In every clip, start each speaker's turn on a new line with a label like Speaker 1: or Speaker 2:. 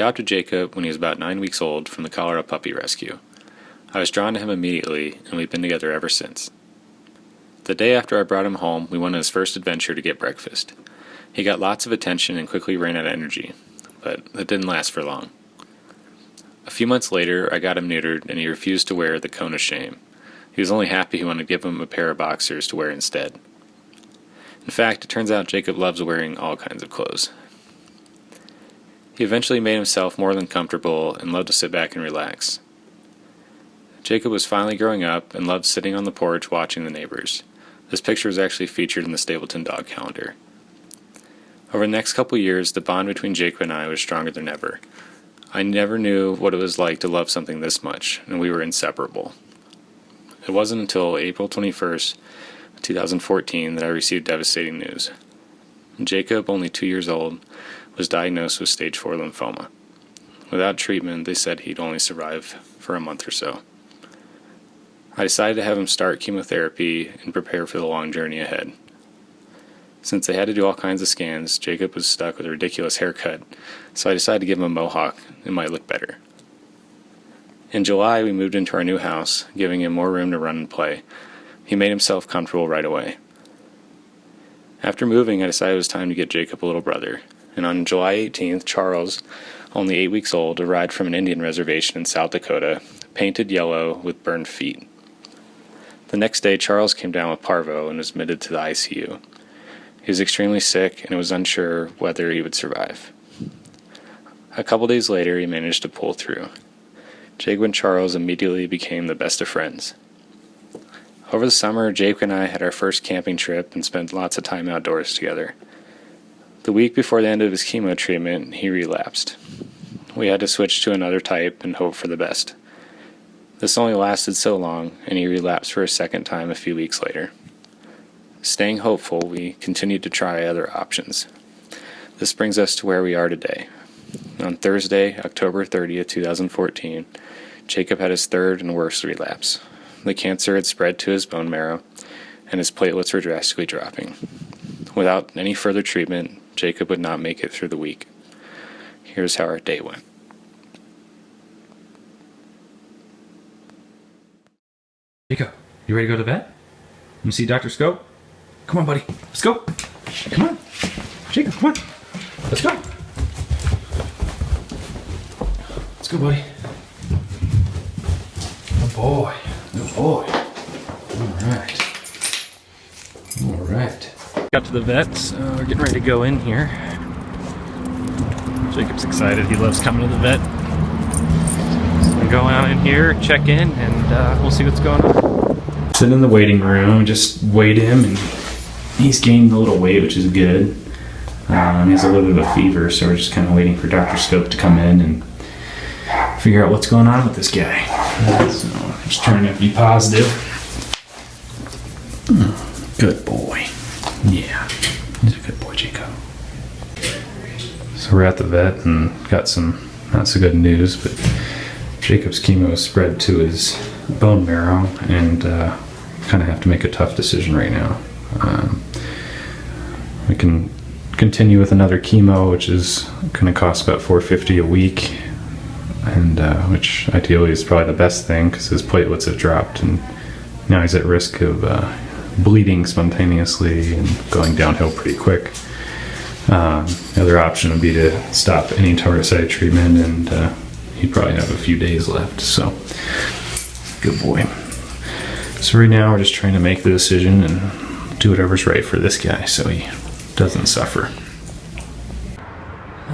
Speaker 1: adopted Jacob when he was about 9 weeks old from the Colorado Puppy Rescue. I was drawn to him immediately, and we've been together ever since. The day after I brought him home, we went on his first adventure to get breakfast. He got lots of attention and quickly ran out of energy, but that didn't last for long. A few months later, I got him neutered, and he refused to wear the cone of shame. He was only happy he wanted to give him a pair of boxers to wear instead. In fact, it turns out Jacob loves wearing all kinds of clothes. He eventually made himself more than comfortable and loved to sit back and relax. Jacob was finally growing up and loved sitting on the porch watching the neighbors. This picture is actually featured in the Stapleton Dog Calendar. Over the next couple years, the bond between Jacob and I was stronger than ever. I never knew what it was like to love something this much, and we were inseparable. It wasn't until April 21st, 2014 that I received devastating news. Jacob, only 2 years old, was diagnosed with stage 4 lymphoma. Without treatment, they said he'd only survive for a month or so. I decided to have him start chemotherapy and prepare for the long journey ahead. Since they had to do all kinds of scans, Jacob was stuck with a ridiculous haircut, so I decided to give him a mohawk. It might look better. In July, we moved into our new house, giving him more room to run and play. He made himself comfortable right away. After moving, I decided it was time to get Jacob a little brother, and on July 18th, Charles, only 8 weeks old, arrived from an Indian reservation in South Dakota, painted yellow with burned feet. The next day, Charles came down with parvo and was admitted to the ICU. He was extremely sick, and it was unsure whether he would survive. A couple days later, he managed to pull through. Jacob and Charles immediately became the best of friends. Over the summer, Jacob and I had our first camping trip and spent lots of time outdoors together. The week before the end of his chemo treatment, he relapsed. We had to switch to another type and hope for the best. This only lasted so long, and he relapsed for a second time a few weeks later. Staying hopeful, we continued to try other options. This brings us to where we are today. On Thursday, October 30th, 2014, Jacob had his third and worst relapse. The cancer had spread to his bone marrow, and his platelets were drastically dropping. Without any further treatment, Jacob would not make it through the week. Here's how our day went.
Speaker 2: Jacob, you ready to go to the vet? Let me see Dr. Scope. Come on, buddy. Let's go. Come on. Jacob, come on. Let's go. Let's go, buddy. Good boy. Good boy. All right. Got to the vet, so we're getting ready to go in here. Jacob's excited. He loves coming to the vet. So we'll go on in here, check in, and we'll see what's going on. Sitting in the waiting room, just weighed him, and he's gained a little weight, which is good. He has a little bit of a fever, so we're just kind of waiting for Dr. Scope to come in and figure out what's going on with this guy. So just trying to be positive. Good boy. Yeah, he's a good boy, Jacob. So we're at the vet and got some not so good news, but Jacob's chemo spread to his bone marrow, and kind of have to make a tough decision right now. We can continue with another chemo, which is going to cost about $450 a week, and which ideally is probably the best thing because his platelets have dropped, and now he's at risk of bleeding spontaneously and going downhill pretty quick. The other option would be to stop any torticide treatment, and he'd probably have a few days left. So, good boy. So right now we're just trying to make the decision and do whatever's right for this guy so he doesn't suffer.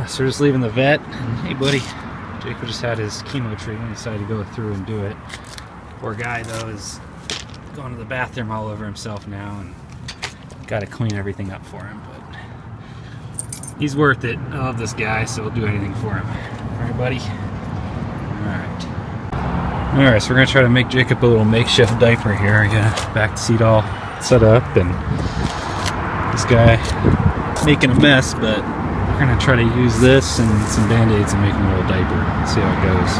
Speaker 2: So we're just leaving the vet, and hey buddy, Jacob just had his chemo treatment, decided to go through and do it. Poor guy though is going to the bathroom all over himself now, and got to clean everything up for him, but he's worth it. I love this guy, so we'll do anything for him. Alright buddy? Alright, so we're going to try to make Jacob a little makeshift diaper here. I got a back seat all set up, and this guy making a mess, but we're going to try to use this and some band-aids and make him a little diaper. See how it goes.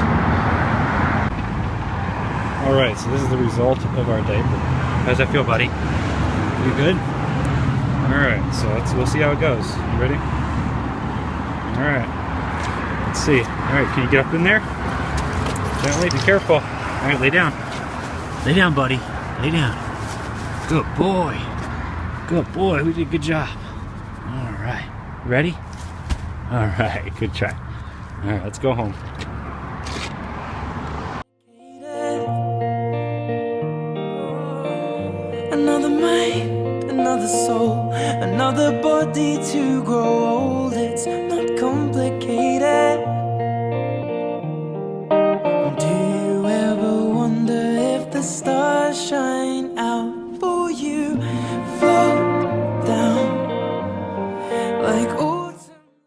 Speaker 2: Alright, so this is the result of our diaper. How does that feel, buddy? You good? Alright, so we'll see how it goes. You ready? Alright. Let's see. All right, can you get up in there? Gently, be careful. All right, lay down. Lay down, buddy. Lay down. Good boy. Good boy. We did a good job. All right. Ready? All right. Good try. All right, let's go home.
Speaker 3: Another mind, another soul, another body to grow old. It's not complicated.